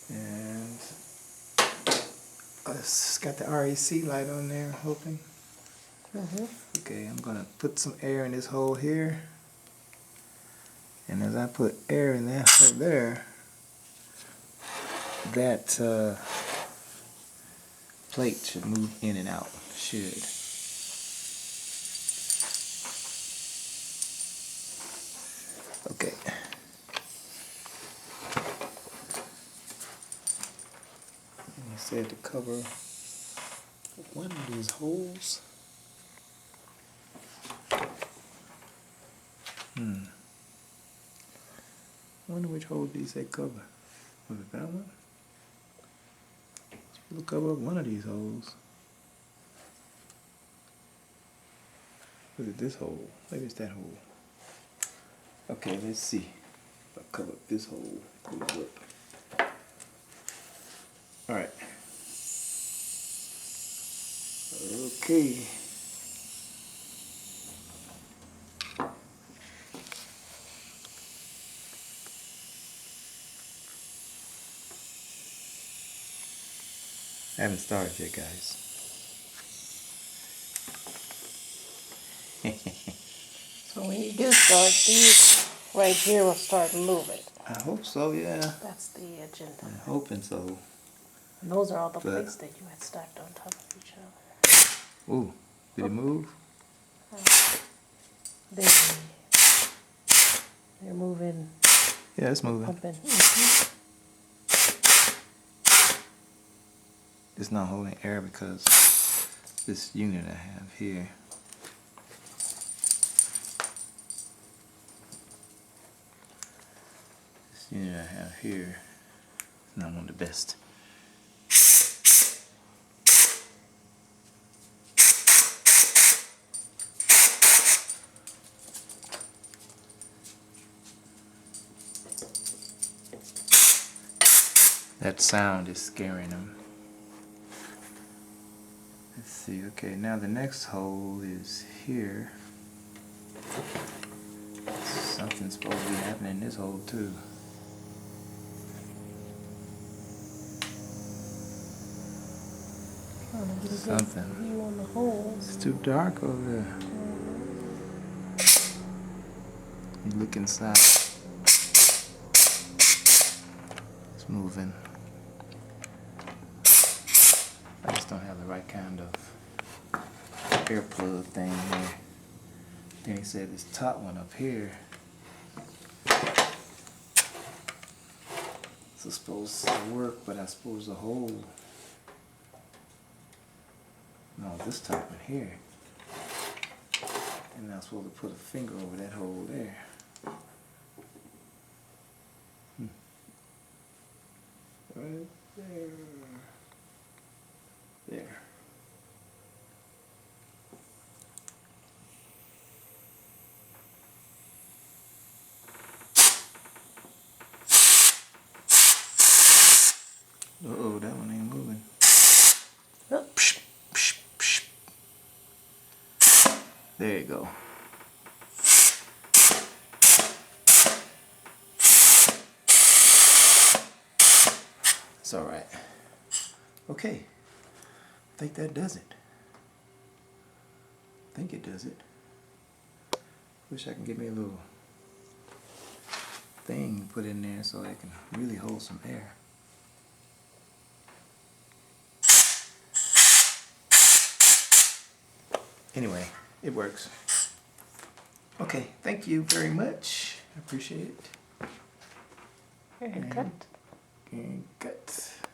And it's got the REC light on there, hoping. Okay, I'm gonna put some air in this hole here. And as I put air in that hole there, that plate should move in and out. Should. Okay. And he said to cover one of these holes. Wonder which hole did he say cover? Was it that one? We'll cover up one of these holes. Was it this hole? Maybe it's that hole. Okay, let's see. I'll cover up this hole. Alright. Okay. I haven't started yet, guys. So when you do start, these right here will start moving. I hope so, yeah. That's the agenda. I'm hoping so. And those are all the plates that you had stacked on top of each other. Ooh, did it move? They're moving. Yeah, it's moving. Up and, It's not holding air because this unit I have here. This unit I have here is not one of the best. That sound is scaring them. Let's see, okay, now the next hole is here. Something's supposed to be happening in this hole too. Something. view on the holes. It's too dark over there. You look inside. It's moving. I just don't have the right kind of air plug thing here. Then he said this top one up here is supposed to work, but I suppose the hole. No, this top one here. And I'm supposed to put a finger over that hole there. Right there. There. Uh-oh, that one ain't moving. Oh. Psh, psh, psh. There you go. It's all right. Okay. I think that does it. I think it does it. Wish I can get me a little thing to put in there so I can really hold some air. Anyway, it works. Okay, thank you very much. I appreciate it. And cut. And cut.